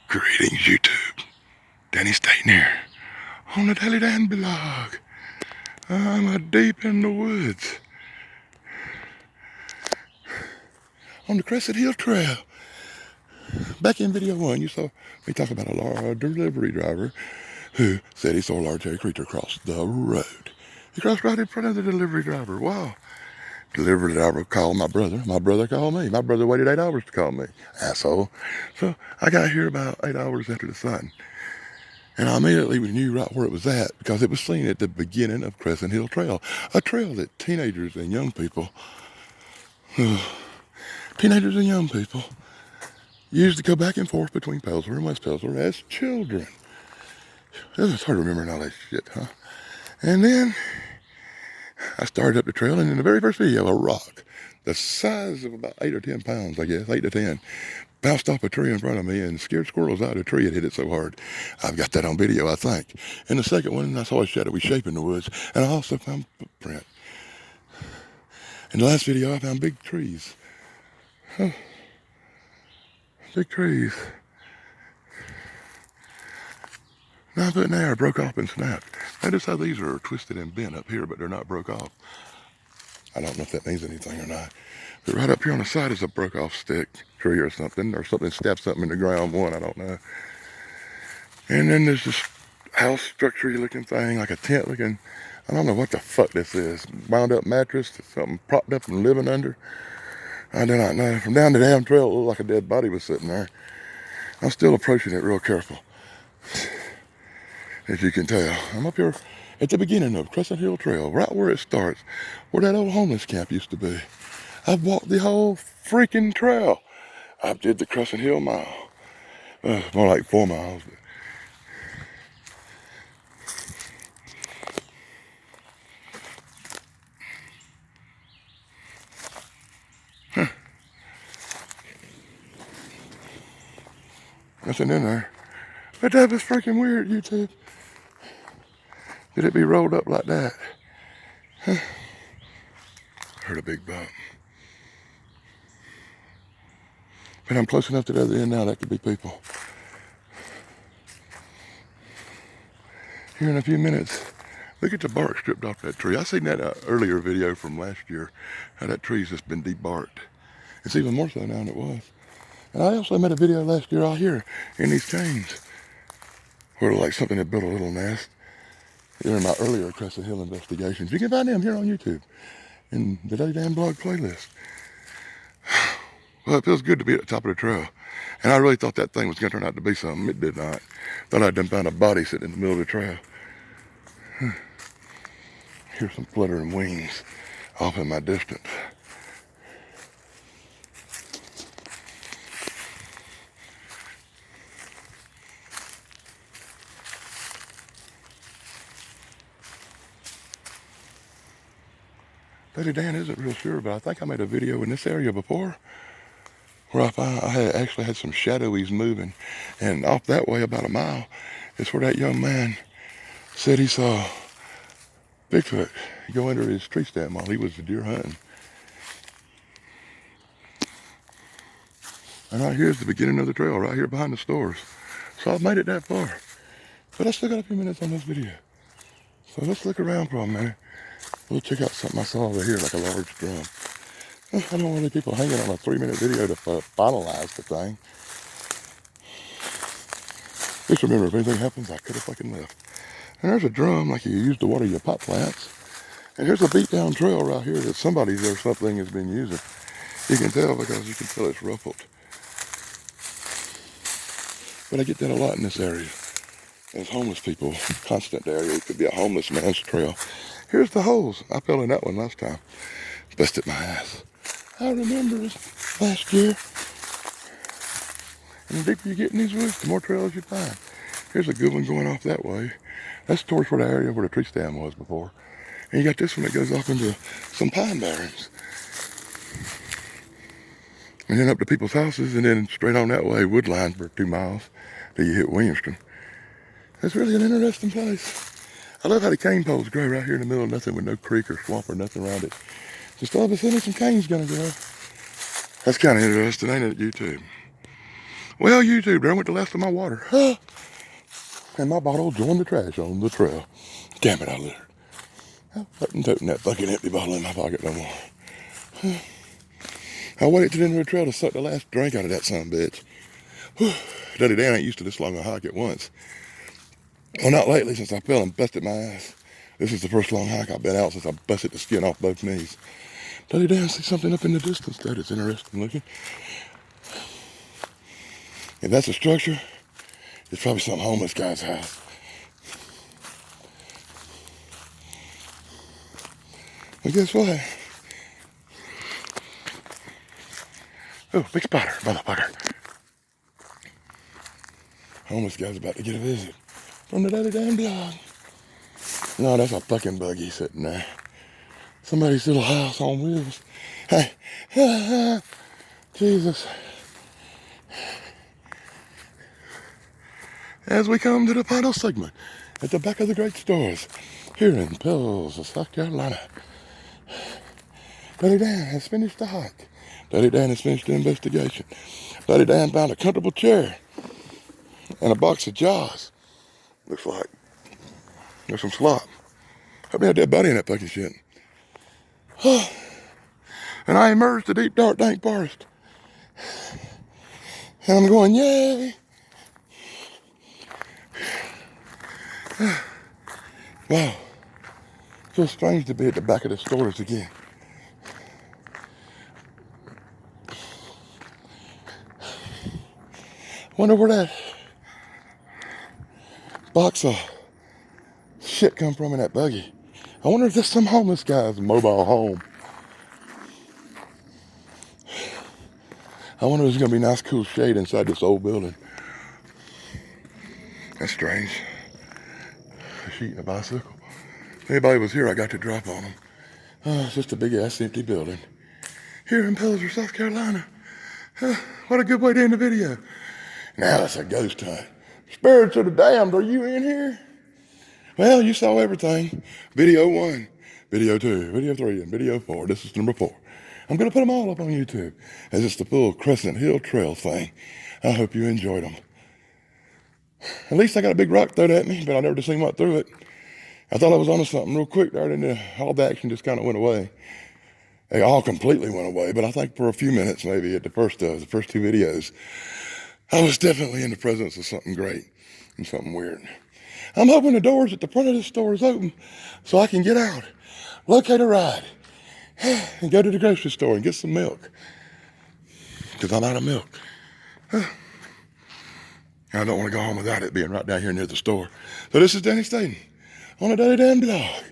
Greetings, YouTube. Danny Staten here on the Daily Dan blog. I'm deep in the woods on the Crescent Hill Trail. Back in video 1, you saw me talk about a delivery driver who said he saw a large hairy creature cross the road. He crossed right in front of the delivery driver. Wow. Delivery driver called my brother. My brother called me. My brother waited 8 hours to call me. Asshole. So I got here about 8 hours after the sun. And I immediately knew right where it was at because it was seen at the beginning of Crescent Hill Trail, a trail that teenagers and young people used to go back and forth between Pelsler and West Pelsler as children. It's hard to remember all that shit, huh? And then I started up the trail, and in the very first video, a rock the size of about 8 or 10 pounds, I guess, 8 to 10, bounced off a tree in front of me and scared squirrels out of the tree. It hit it so hard. I've got that on video, I think. In the second one, I saw a shadowy shape in the woods, and I also found a footprint. In the last video, I found big trees. Huh. Big trees. 9 foot in the air, broke off and snapped. Notice how these are twisted and bent up here, but they're not broke off. I don't know if that means anything or not. But right up here on the side is a broke off stick, tree or something stabbed something in the ground, I don't know. And then there's this house structure looking thing, like a tent looking, I don't know what the fuck this is. Wound up mattress, something propped up and living under. I do not know. From down the damn trail, it looked like a dead body was sitting there. I'm still approaching it real careful. As you can tell, I'm up here at the beginning of Crescent Hill Trail, right where it starts, where that old homeless camp used to be. I've walked the whole freaking trail. I did the Crescent Hill Mile. More like 4 miles. Huh. Nothing in there. But that was freaking weird, YouTube. Did it be rolled up like that? Huh. Heard a big bump. But I'm close enough to the other end now, that could be people. Here in a few minutes, look at the bark stripped off that tree. I seen that earlier video from last year, how that tree's just been debarked. It's even more so now than it was. And I also made a video last year out here in these canes, where like something had built a little nest. During my earlier Crescent Hill investigations. You can find them here on YouTube in the Daily Dan blog playlist. Well, it feels good to be at the top of the trail. And I really thought that thing was going to turn out to be something. It did not. Thought I'd done found a body sitting in the middle of the trail. Here's some fluttering wings off in my distance. Daily Dan isn't real sure, but I think I made a video in this area before where I actually had some shadowies moving. And off that way about a mile is where that young man said he saw Bigfoot go under his tree stand while he was deer hunting. And right here is the beginning of the trail, right here behind the stores. So I've made it that far. But I still got a few minutes on this video. So let's look around for a minute. We'll check out something I saw over here, like a large drum. I don't want any people hanging on a 3-minute video to finalize the thing. Just remember, if anything happens, I could have fucking left. And there's a drum like you use to water your pot plants. And here's a beat down trail right here that somebody or something has been using. You can tell because you can tell it's ruffled. But I get that a lot in this area. There's homeless people, constant area. It could be a homeless man's trail. Here's the holes. I fell in that one last time. Busted my ass. I remember this last year. And the deeper you get in these woods, the more trails you find. Here's a good one going off that way. That's towards where the area where the tree stand was before. And you got this one that goes off into some pine barrens. And then up to people's houses, and then straight on that way, wood line for 2 miles till you hit Williamston. It's really an interesting place. I love how the cane poles grow right here in the middle of nothing with no creek or swamp or nothing around it. Just all of a sudden some cane's gonna grow. That's kind of interesting, ain't it, YouTube? Well, YouTube, there went the last of my water. And my bottle joined the trash on the trail. Damn it, I littered. I wasn't toting that fucking empty bottle in my pocket no more. I waited to the end of the trail to suck the last drink out of that son of a bitch. Daddy Dan ain't used to this long a hike at once. Well, not lately, since I fell and busted my ass. This is the first long hike I've been out since I busted the skin off both knees. Daddy Dan sees something up in the distance that is interesting looking. If that's a structure, it's probably some homeless guy's house. Well, guess what? Oh, big spider, motherfucker. Homeless guy's about to get a visit from the Daddy Dan blog. No, that's a fucking buggy sitting there. Somebody's little house on wheels. Hey, Jesus. As we come to the final segment at the back of the great stores here in Pills, South Carolina. Daddy Dan has finished the hike. Daddy Dan has finished the investigation. Daddy Dan found a comfortable chair and a box of Jaws. Looks like there's some slop. Hope me a dead body in that fucking shit. And I emerged the deep, dark, dank forest. And I'm going, yay! Wow. Feels strange to be at the back of the stores again. Wonder where that box of shit come from in that buggy. I wonder if there's some homeless guy's mobile home. I wonder if there's gonna be nice cool shade inside this old building. That's strange. A sheet and a bicycle. If anybody was here, I got to drop on them. It's just a big ass empty building. Here in Pelzer, South Carolina. What a good way to end the video. Now it's a ghost hunt. Spirits of the damned, are you in here? Well, you saw everything. Video 1, video 2, video 3, and video 4. This is number 4. I'm going to put them all up on YouTube as it's the full Crescent Hill Trail thing. I hope you enjoyed them. At least I got a big rock thrown at me, but I never just seen what threw it. I thought I was onto something real quick there, and then all the action just kind of went away. They all completely went away, but I think for a few minutes, maybe at the first 2 videos, I was definitely in the presence of something great and something weird. I'm hoping the doors at the front of this store is open so I can get out, locate a ride, and go to the grocery store and get some milk. Because I'm out of milk. I don't want to go home without it being right down here near the store. So this is Danny Staten on the Daddy Dan blog.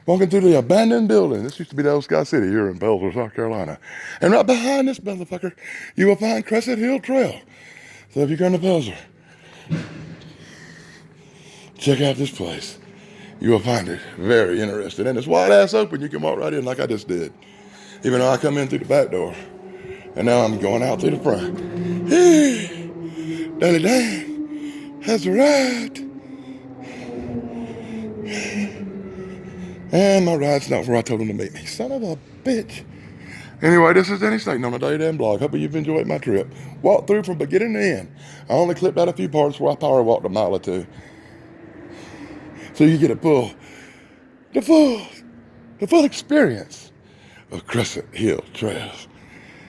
Walking through the abandoned building. This used to be the old Sky City here in Pelzer, South Carolina. And right behind this motherfucker, you will find Crescent Hill Trail. So if you come to Pelzer, check out this place. You will find it very interesting. And it's wide ass open. You can walk right in like I just did. Even though I come in through the back door. And now I'm going out through the front. Hey, Daddy Dan has arrived. And my ride's not where I told him to meet me. Son of a bitch. Anyway, this is Danny Staten on the Daddy Dan blog. Hope you've enjoyed my trip. Walked through from beginning to end. I only clipped out a few parts where I power walked a mile or two. So you get the full experience of Crescent Hill Trails.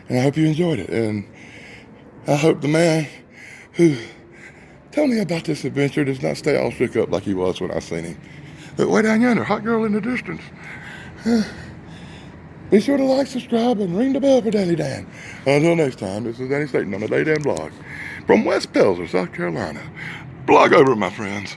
And I hope you enjoyed it. And I hope the man who told me about this adventure does not stay all shook up like he was when I seen him. But way down yonder, hot girl in the distance. Be sure to like, subscribe, and ring the bell for Daddy Dan. Until next time, this is Danny Staten on the Daddy Dan blog from West Pelzer, South Carolina. Blog over, my friends.